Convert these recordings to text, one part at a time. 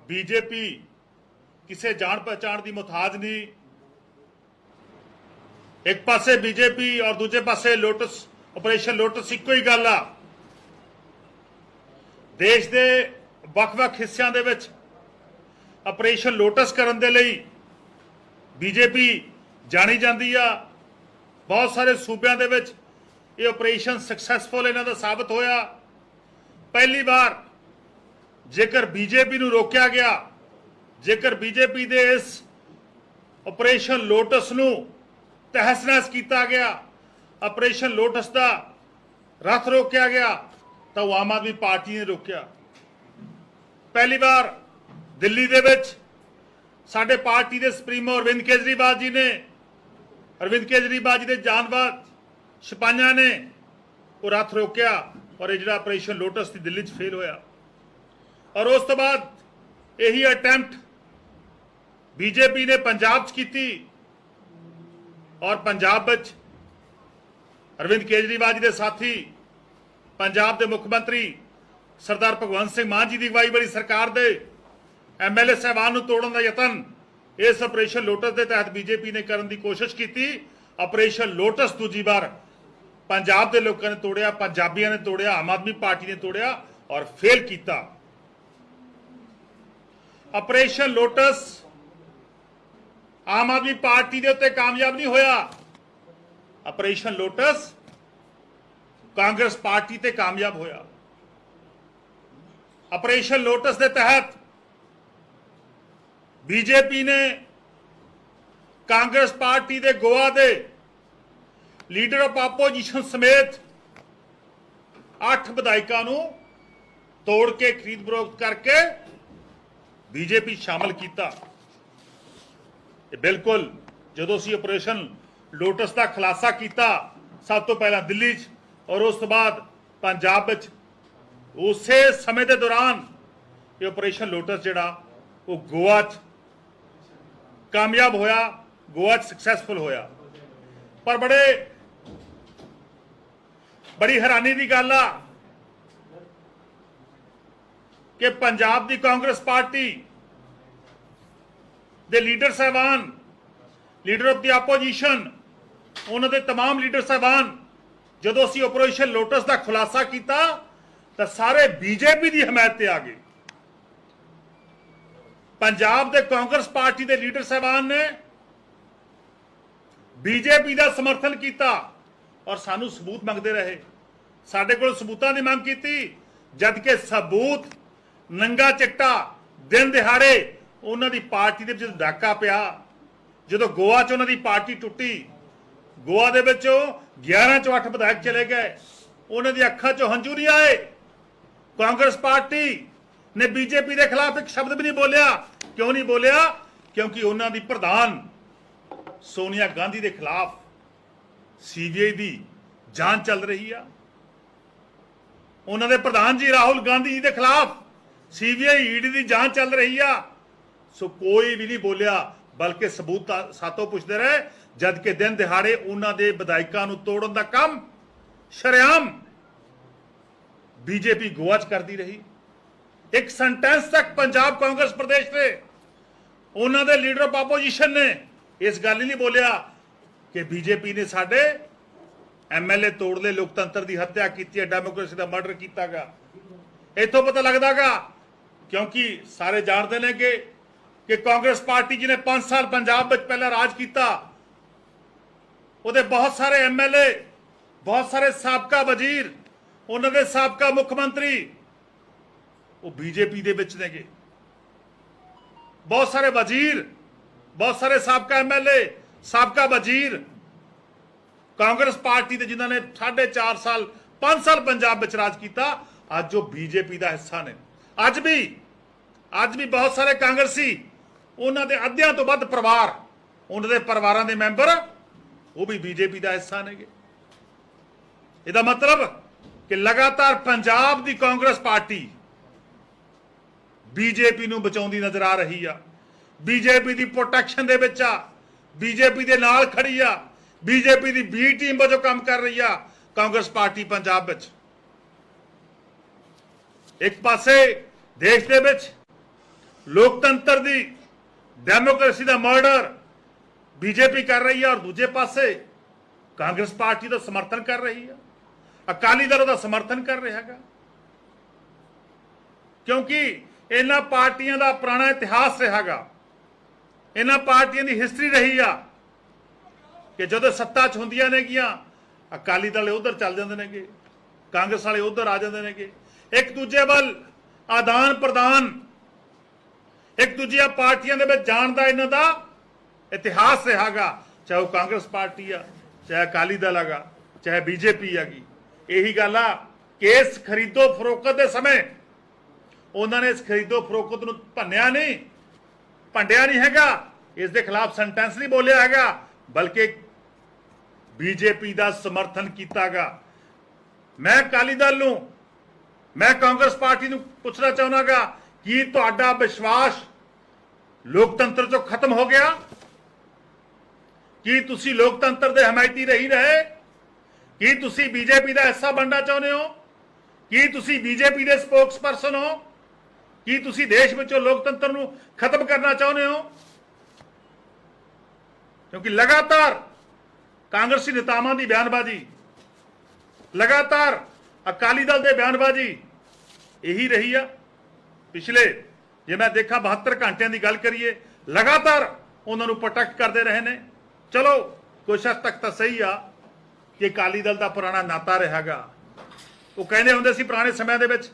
BJP किसी जान पहचान की मुहताज नहीं। एक पासे बीजेपी और दूजे पासे लोटस ऑपरेशन लोटस इको ही गल आ। देश के ਵੱਖ-ਵੱਖ हिस्सों ਦੇ ਵਿੱਚ ऑपरेशन लोटस करने ਦੇ ਲਈ बीजेपी जानी ਜਾਂਦੀ ਆ। बहुत सारे सूबਿਆਂ ਦੇ ਵਿੱਚ ਇਹ ऑपरेशन सक्सैसफुल ਇਹਨਾਂ ਦਾ साबित होया। पहली बार जेकर बीजेपी ਨੂੰ रोकया गया, जेकर बीजेपी ਦੇ इस ऑपरेशन लोटस ਨੂੰ तहस नहस किया गया, ऑपरेशन लोटस का रथ रोकया गया, तो आम आदमी पार्टी ने रोकया। पहली बार दिल्ली दे विच साडे पार्टी के सुप्रीमो अरविंद केजरीवाल जी ने, अरविंद केजरीवाल जी के जानबाज सिपाहियां ने वो रथ रोकया और ये जिहड़ा ऑपरेशन लोटस की दिल्ली फेल होया। और उस तो बाद यही अटैम्प्ट बीजेपी ने पंजाब की और पंजाब विच अरविंद केजरीवाल जी के साथी पंजाब के मुख्यमंत्री सरदार भगवंत सिंह मान जी की अगवाई वाली सरकार के MLA साहबान तोड़न का यतन इस ऑपरेशन लोटस के तहत बीजेपी ने करने की कोशिश की। ऑपरेशन लोटस दूजी बार पंजाब के लोगों ने तोड़िया, पंजाबियों ने तोड़िया, आम आदमी पार्टी ने तोड़िया और फेल किया। ऑपरेशन लोटस आम आदमी पार्टी के उत्ते कामयाब नहीं होया। ऑपरेशन लोटस कांग्रेस पार्टी ते कामयाब होया। ऑपरेशन लोटस के तहत बीजेपी ने कांग्रेस पार्टी के गोवा के लीडर ऑफ आपोजिशन समेत 8 विधायकों को तोड़ के खरीद फरोख्त करके बीजेपी शामिल किया। बिल्कुल जो असी ऑपरेशन लोटस का खुलासा किया सब तो पहला दिल्ली और उस तो बाद पंजाब विच उस समय के दौरान ये ऑपरेशन लोटस जिहड़ा वो गोवा कामयाब होया, गोवा सक्सैसफुल होया। पर बड़ी हैरानी की गल आ कि पंजाब की कांग्रेस पार्टी दे लीडर साहबान, लीडर ऑफ द आपोजिशन, उन्होंने तमाम लीडर साहबान जो असी ऑपरेशन लोटस का खुलासा किया तो सारे बीजेपी की हमायत से आ गए। पंजाब के कांग्रेस पार्टी के लीडर साहबान ने बीजेपी का समर्थन किया और सानू सबूत मंगते रहे। साडे कोल सबूतां दी मांग की, जबकि सबूत नंगा चिट्टा दिन दिहाड़े उन्होंने पार्टी के जो डाका पिया, जो गोवा च उन्होंने पार्टी टुटी, गोवा दे विचों 11 चों 8 विधायक चले गए, उन्होंने अखां चों हंझू नहीं आए। कांग्रेस पार्टी ने बीजेपी के खिलाफ एक शब्द भी नहीं बोलिया। क्यों नहीं बोलिया? क्योंकि उन्होंने प्रधान सोनिया गांधी के खिलाफ CBI की जांच चल रही है। उन्होंने प्रधान जी राहुल गांधी जी के खिलाफ CBI ED की जांच चल रही है। सो कोई भी नहीं बोलिया, बल्कि सबूत सातों पुछते रहे, जबकि दिन दिहाड़े उन्होंने विधायकों को तोड़न का काम शरेआम बीजेपी गोवा च करती रही। एक सेंटेंस तक पंजाब कांग्रेस प्रदेश से उन्होंने लीडर ऑफ आपोजिशन ने इस गल ही नहीं बोलिया कि बीजेपी ने साडे MLA तोड़ ले, लोकतंत्र की हत्या की, डेमोक्रेसी का मर्डर किया गया। इतों पता लगता गा, क्योंकि सारे जानते हैं कि कांग्रेस पार्टी जी ने 5 साल पंजाब में पहला राज किया, उहदे बहुत सारे MLA, बहुत सारे साबका वजीर, उन्होंने साबका मुख्यमंत्री वो बीजेपी दे विच नेगे। बहुत सारे वजीर, बहुत सारे साबका MLA, साबका वजीर कांग्रेस पार्टी के जिन्होंने 4.5 साल 5 साल पंजाब में राज किया, अज जो बीजेपी का हिस्सा ने। अज भी बहुत सारे कांग्रेसी, उन्होंने अद्धियां तो वध परिवार, उन्होंने परिवारों के मैंबर वो भी बीजेपी का हिस्सा ने। इसका मतलब कि लगातार पंजाब की कांग्रेस पार्टी बीजेपी नूं बचाउंदी नजर आ रही है। बीजेपी की प्रोटैक्शन दे विच आ, बीजेपी के नाल खड़ी आ, बीजेपी की बी टीम वजों काम कर रही है कांग्रेस पार्टी पंजाब विच। एक पासे देश दे विच लोकतंत्र की डेमोक्रेसी का मर्डर बीजेपी कर रही है और दूजे पासे कांग्रेस पार्टी का समर्थन कर रही है, अकाली दल का समर्थन कर रहा है। क्योंकि इन्हां पार्टियां का पुराना इतिहास रहा, इन्हां पार्टियां की हिस्टरी रही आ कि जो सत्ता च होंदियां नेगियां अकाली दल उधर चल जाते हैं, कांग्रेस वाले उधर आ जाते हैं, एक दूजे वाल आदान प्रदान, एक दूजिया पार्टियां दे विच जाण दा इन्हां दा इतिहास रहा, चाहे वह कांग्रेस पार्टी आ, चाहे अकाली दल हैगा, चाहे बीजेपी हैगी। यही गल आ कि इस खरीदो फरोख्त के समय उन्होंने इस खरीदो फरोख्त नूं भन्निया नहीं, भंडिया नहीं हैगा, इस दे खिलाफ सेंटेंस नहीं बोलिया हैगा, बल्कि बीजेपी का समर्थन कीतागा। मैं अकाली दल नूं, मैं कांग्रेस पार्टी नूं पुछना चाहुंगा कि तुहाडा विश्वास लोकतंत्र चों खत्म हो गया? कि तुसी लोकतंत्र दे हमायती रही रहे? कि तुसी बीजेपी का हिस्सा बनना चाहुंदे हो? कि तुसी बीजेपी के स्पोक्स परसन हो? कि तुसी देश विचों लोकतंत्र नूं खत्म करना चाहुंदे हो? क्योंकि लगातार कांग्रेसी नेतावां दी बयानबाजी, लगातार अकाली दल दे बयानबाजी यही रही है। पिछले जे मैं देखा 72 घंटिया की गल करिए, लगातार उन्होंने प्रोटेक्ट करते रहे ने। चलो कुछ हद तक तो सही आ कि अकाली दल का पुराना नाता रहेगा। वो कहते होंगे सी पुराने समय दे विच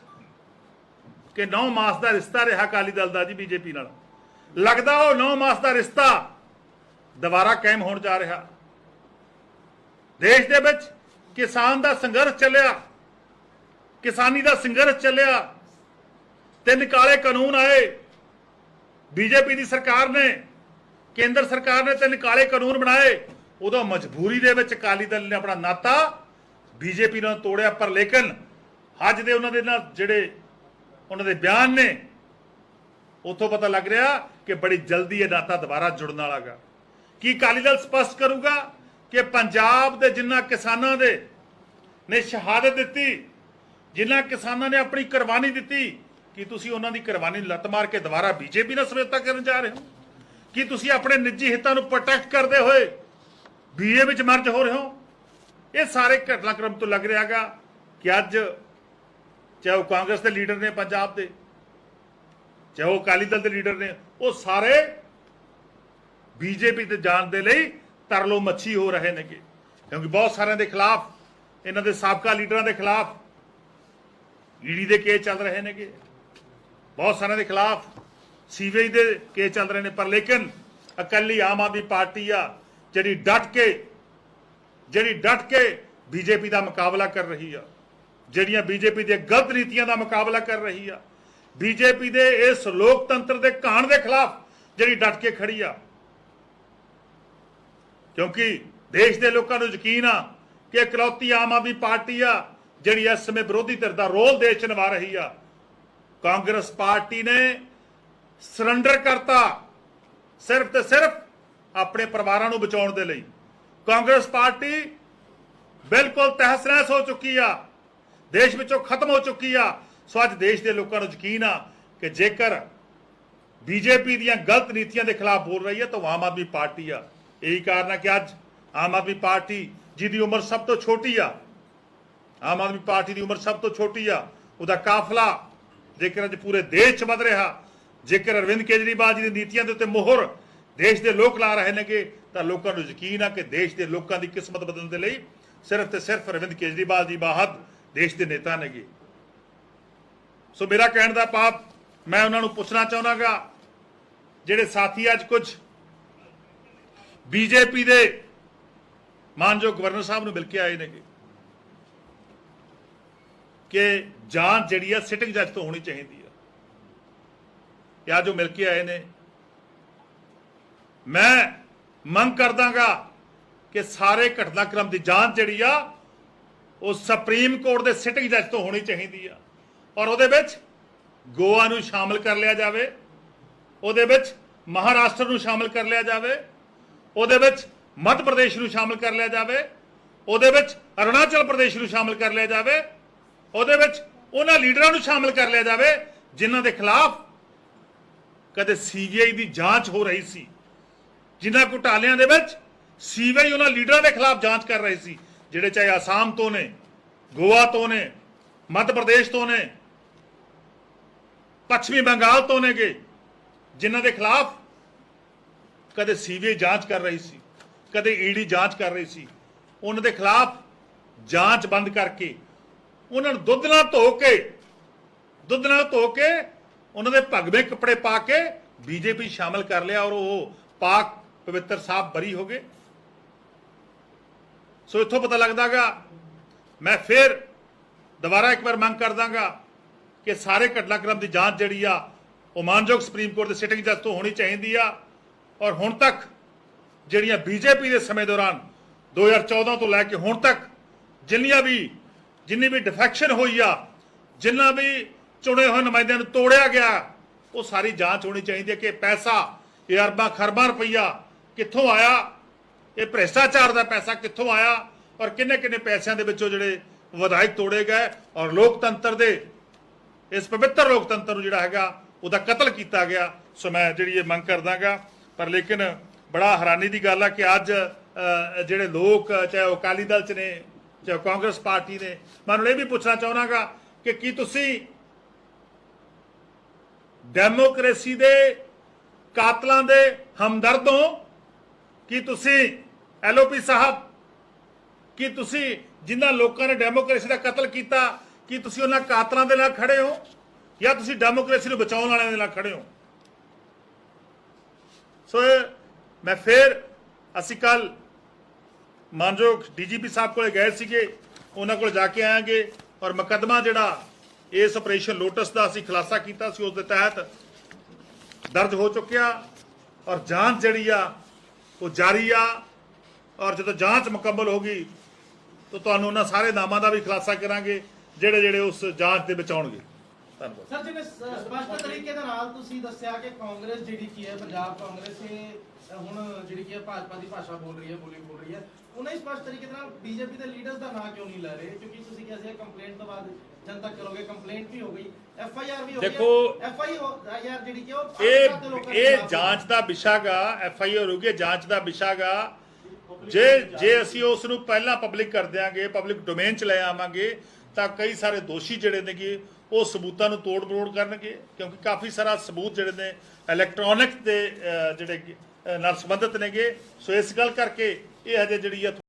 कि 9 मास का रिश्ता रहा अकाली दल का जी बीजेपी नाल, लगता वो 9 मास का रिश्ता दोबारा कायम होने जा रहा। देश दे विच किसान का संघर्ष चलिया, किसानी का संघर्ष चलिया, 3 काले कानून आए, बीजेपी की सरकार ने, केंद्र सरकार ने 3 काले कानून बनाए, उदों मजबूरी दे विच अकाली दल ने अपना नाता बीजेपी नाल तोड़िया। पर लेकिन अज दे उन्हां दे नाल जिहड़े उन्हां दे बयान ने, उतों पता लग रहा कि बड़ी जल्दी यह नाता दोबारा जुड़न वाला गा। कि अकाली दल स्पष्ट करूगा कि पंजाब के जिन्हां किसानां दे ने शहादत दी, जिन्हां किसानां ने अपनी कुर्बानी दी, कि तुसीं उन्हां दी कुर्बानी लत मार के दोबारा बीजेपी नाल समझौता करन जा रहे हो? कि तुसीं अपने निजी हितां नूं प्रोटेक्ट करते हुए बीए विच मर्ज हो रहे हो? ये सारे घटनाक्रम तो लग रहा गा कि अज चाहे वो कांग्रेस के लीडर ने पंजाब के, चाहे वो अकाली दल के लीडर ने, वो सारे बीजेपी ते जाण दे लई तरलो मच्छी हो रहे ने। क्योंकि बहुत सारे के खिलाफ, इन्हां दे साबका लीडरां दे खिलाफ ईडी के केस चल रहे ने, बहुत सारे के खिलाफ सीवेज के केस चल रहे हैं। पर लेकिन अकाली आम आदमी पार्टी आ जिहड़ी डट के बीजेपी का मुकाबला कर रही है, जिहड़ियां बीजेपी दी गलत नीतियां का मुकाबला कर रही है, बीजेपी के इस लोकतंत्र के घाण के खिलाफ जिहड़ी डट के खड़ी आ। क्योंकि देश के लोगों को यकीन आ कि इकलौती आम आदमी पार्टी आ जिहड़ी इस समय विरोधी धिर का रोल देश निभा रही आ। कांग्रेस पार्टी ने सरेंडर करता सिर्फ तो सिर्फ अपने परिवारों को बचाने के लिए। कांग्रेस पार्टी बिल्कुल तहस नहस हो चुकी आ, देश विचों खत्म हो चुकी आ। सो अज देश के लोगों को यकीन आ कि जेकर बीजेपी दी गलत नीतियों के खिलाफ बोल रही है तो आम आदमी पार्टी आ। यही कारण है कि अज आम आदमी पार्टी जिहदी उम्र सब तो छोटी आ, आम आदमी पार्टी की उम्र सब तो छोटी आ, उहदा काफला जेकर अज पूरे देश च वध रहा, जेकर अरविंद केजरीवाल जी की नीतियों के उत्ते मोहर देश के लोग ला रहे हैं तो लोगों को यकीन है कि देश के लोगों की किस्मत बदलने के लिए सिर्फ तो सिर्फ अरविंद केजरीवाल जी बाहर देश के नेता ने। सो मेरा कहने का भाव, मैं उन्होंने पूछना चाहूँगा जिहड़े साथी अज कुछ बीजेपी के मानयोग गवर्नर साहब को मिल के आए हैं कि जांच जिहड़ी है सिटिंग जज तो होनी चाहिए है, या जो मिल के आए ने, मैं मंग करदागा कि सारे घटनाक्रम की जांच जिहड़ी आ वो सुप्रीम कोर्ट के सिटिंग जज तो होनी चाहिए है और उहदे विच गोवा नूं शामिल कर लिया जाए, उहदे विच महाराष्ट्र नूं शामिल कर लिया जाए, उहदे विच मध्य प्रदेश नूं शामिल कर लिया जाए, उहदे विच अरुणाचल प्रदेश नूं शामिल कर लिया जाए, उहदे विच उन्हां लीडरां नूं शामिल कर लिया जाए जिन्हां दे खिलाफ ਕਦੇ ਸੀਬੀਆਈ ਦੀ ਜਾਂਚ ਹੋ ਰਹੀ ਸੀ। ਜਿਨ੍ਹਾਂ ਘੁਟਾਲਿਆਂ ਦੇ ਵਿੱਚ ਸੀਬੀਆਈ ਉਹਨਾਂ ਲੀਡਰਾਂ ਦੇ ਖਿਲਾਫ ਜਾਂਚ ਕਰ ਰਹੀ ਸੀ, ਜਿਹੜੇ ਚਾਹੇ ਆਸਾਮ ਤੋਂ ਨੇ, ਗੋਆ ਤੋਂ ਨੇ, ਮੱਧ ਪ੍ਰਦੇਸ਼ ਤੋਂ ਨੇ, ਪੱਛਮੀ ਬੰਗਾਲ ਤੋਂ ਨੇਗੇ, ਜਿਨ੍ਹਾਂ ਦੇ ਖਿਲਾਫ ਕਦੇ ਸੀਬੀਆਈ ਜਾਂਚ ਕਰ ਰਹੀ ਸੀ, ਕਦੇ ਈਡੀ ਜਾਂਚ ਕਰ ਰਹੀ ਸੀ। ਉਹਨਾਂ ਦੇ ਖਿਲਾਫ ਜਾਂਚ ਬੰਦ ਕਰਕੇ ਉਹਨਾਂ ਨੂੰ ਦੁੱਧ ਨਾਲ ਧੋ ਕੇ ਉਹਨਾਂ ਦੇ ਭਗਵੇਂ ਕੱਪੜੇ ਪਾ ਕੇ ਬੀਜੇਪੀ ਸ਼ਾਮਲ ਕਰ ਲਿਆ ਔਰ ਉਹ ਪਾਕ ਪਵਿੱਤਰ ਸਾਹਿਬ ਬਰੀ ਹੋ ਗਏ। ਸੋ ਇੱਥੋਂ ਪਤਾ ਲੱਗਦਾਗਾ, ਮੈਂ ਫਿਰ ਦੁਬਾਰਾ ਇੱਕ ਵਾਰ ਮੰਗ ਕਰਦਾਗਾ ਕਿ ਸਾਰੇ ਘਟਨਾਕ੍ਰਮ ਦੀ ਜਾਂਚ ਜਿਹੜੀ ਆ ਉਹ ਮਾਨਯੋਗ ਸੁਪਰੀਮ ਕੋਰਟ ਦੇ ਸਿਟਿੰਗ ਜੱਜ ਤੋਂ ਹੋਣੀ ਚਾਹੀਦੀ ਆ। ਔਰ ਹੁਣ ਤੱਕ ਜਿਹੜੀਆਂ ਬੀਜੇਪੀ ਦੇ ਸਮੇਂ ਦੌਰਾਨ 2014 ਤੋਂ ਲੈ ਕੇ ਹੁਣ ਤੱਕ ਜਿੰਨੀ ਵੀ ਡਿਫੈਕਸ਼ਨ ਹੋਈ ਆ, ਜਿੰਨਾ ਵੀ ਚੁਣੇ ਹੋਏ ਨੁਮਾਇੰਦਿਆਂ ਨੂੰ ਤੋੜਿਆ ਗਿਆ, ਉਹ ਸਾਰੀ ਜਾਂਚ ਹੋਣੀ ਚਾਹੀਦੀ ਹੈ ਕਿ ਪੈਸਾ, ਇਹ ਅਰਬਾਂ ਖਰਬਾਂ ਰੁਪਈਆ ਕਿੱਥੋਂ ਆਇਆ, ਇਹ ਭ੍ਰਿਸ਼ਟਾਚਾਰ ਦਾ ਪੈਸਾ ਕਿੱਥੋਂ ਆਇਆ ਔਰ ਕਿੰਨੇ ਪੈਸਿਆਂ ਦੇ ਵਿੱਚੋਂ ਜਿਹੜੇ ਵਿਧਾਇਕ ਤੋੜੇ ਗਏ ਔਰ ਲੋਕਤੰਤਰ ਦੇ ਇਸ ਪਵਿੱਤਰ ਲੋਕਤੰਤਰ ਨੂੰ ਜਿਹੜਾ ਹੈਗਾ ਉਹਦਾ ਕਤਲ ਕੀਤਾ ਗਿਆ। ਸੋ ਮੈਂ ਜਿਹੜੀ ਇਹ ਮੰਗ ਕਰਦਾਗਾ। ਪਰ ਲੇਕਿਨ ਬੜਾ ਹੈਰਾਨੀ ਦੀ ਗੱਲ ਆ ਕਿ ਅੱਜ ਜਿਹੜੇ ਲੋਕ, ਚਾਹੇ ਉਹ ਅਕਾਲੀ ਦਲ 'ਚ ਨੇ, ਚਾਹੇ ਕਾਂਗਰਸ ਪਾਰਟੀ ਨੇ, ਮੈਂ ਉਹਨਾਂ ਨੂੰ ਇਹ ਵੀ ਪੁੱਛਣਾ ਚਾਹੁੰਦਾਗਾ ਕਿ ਕੀ ਤੁਸੀਂ ਡੈਮੋਕ੍ਰੇਸੀ ਦੇ ਕਾਤਲਾਂ ਦੇ ਹਮਦਰਦ ਹੋ? ਕੀ ਤੁਸੀਂ ਐਲਓਪੀ ਸਾਹਿਬ, ਕੀ ਤੁਸੀਂ ਜਿਨ੍ਹਾਂ ਲੋਕਾਂ ਨੇ ਡੈਮੋਕ੍ਰੇਸੀ ਦਾ ਕਤਲ ਕੀਤਾ, ਕੀ ਤੁਸੀਂ ਉਹਨਾਂ ਕਾਤਲਾਂ ਦੇ ਨਾਲ ਖੜੇ ਹੋ ਜਾਂ ਤੁਸੀਂ ਡੈਮੋਕ੍ਰੇਸੀ ਨੂੰ ਬਚਾਉਣ ਵਾਲਿਆਂ ਦੇ ਨਾਲ ਖੜੇ ਹੋ? ਸੋ ਮੈਂ ਫਿਰ, ਅਸੀਂ ਕੱਲ ਮਾਨਯੋਗ ਡੀਜੀਪੀ ਸਾਹਿਬ ਕੋਲੇ ਗਏ ਸੀਗੇ, ਉਹਨਾਂ ਕੋਲ ਜਾ ਕੇ ਆਵਾਂਗੇ ਔਰ ਮੁਕੱਦਮਾ ਜਿਹੜਾ ਇਸ ਆਪਰੇਸ਼ਨ ਲੋਟਸ ਦਾ ਅਸੀਂ ਖੁਲਾਸਾ ਕੀਤਾ ਸੀ ਉਸ ਦੇ ਤਹਿਤ ਦਰਜ ਹੋ ਚੁੱਕਿਆ ਔਰ ਜਾਂਚ ਜਿਹੜੀ ਆ ਉਹ ਜਾਰੀ ਆ। ਔਰ ਜਦੋਂ ਜਾਂਚ ਮੁਕੰਮਲ ਹੋ ਗਈ ਤਾਂ ਤੁਹਾਨੂੰ ਉਹਨਾਂ ਸਾਰੇ ਨਾਮਾਂ ਦਾ ਵੀ ਖੁਲਾਸਾ ਕਰਾਂਗੇ ਜਿਹੜੇ ਉਸ ਜਾਂਚ ਦੇ ਵਿੱਚ ਆਉਣਗੇ। ਧੰਨਵਾਦ ਸਰ। ਜਿਵੇਂ ਸਪਸ਼ਟ ਤਰੀਕੇ ਦੇ ਨਾਲ ਤੁਸੀਂ ਦੱਸਿਆ ਕਿ ਕਾਂਗਰਸ ਜਿਹੜੀ ਕੀ ਹੈ, ਪੰਜਾਬ ਕਾਂਗਰਸ ਹੁਣ ਜਿਹੜੀ ਕੀ ਹੈ ਭਾਜਪਾ ਦੀ ਭਾਸ਼ਾ ਬੋਲ ਰਹੀ ਹੈ, ਉਹਨਾਂ ਹੀ ਸਪਸ਼ਟ ਤਰੀਕੇ ਨਾਲ ਬੀਜੇਪੀ ਦੇ ਲੀਡਰਸ ਦਾ ਨਾਂ ਕਿਉਂ ਨਹੀਂ ਲੈ ਰਹੇ? ਕਿਉਂਕਿ ਤੁਸੀਂ ਕਿਹਾ ਸੀ ਕੰਪਲੇਂਟ ਤੋਂ ਬਾਅਦ ਜਨਤਾ ਕਰੋਗੇ, ਕੰਪਲੇਂਟ ਵੀ ਹੋ ਗਈ, ਐਫਆਈਆਰ ਵੀ ਹੋ ਗਈ। ਦੇਖੋ, ਐਫਆਈਆਰ ਜਿਹੜੀ ਕਿ ਉਹ ਇਹ ਜਾਂਚ ਦਾ ਵਿਸ਼ਾਗਾ, ਐਫਆਈਆਰ ਹੋ ਗਈ, ਜਾਂਚ ਦਾ ਵਿਸ਼ਾਗਾ। ਜੇ ਅਸੀਂ ਉਸ ਨੂੰ ਪਹਿਲਾਂ ਪਬਲਿਕ ਕਰ ਦਿਆਂਗੇ, ਪਬਲਿਕ ਡੋਮੇਨ 'ਚ ਲੈ ਆਵਾਂਗੇ, ਤਾਂ ਕਈ ਸਾਰੇ ਦੋਸ਼ੀ ਜਿਹੜੇ ਨੇਗੇ ਉਹ ਸਬੂਤਾਂ ਨੂੰ ਤੋੜ ਮਰੋੜ ਕਰਨਗੇ, ਕਿਉਂਕਿ ਕਾਫੀ ਸਾਰਾ ਸਬੂਤ ਜਿਹੜੇ ਨੇ ਇਲੈਕਟ੍ਰੋਨਿਕ ਦੇ ਜਿਹੜੇ ਨਾਲ ਸੰਬੰਧਿਤ ਨੇਗੇ। ਸੋ ਇਸ ਗੱਲ ਕਰਕੇ ਇਹ ਹਜੇ ਜਿਹੜੀ ਆ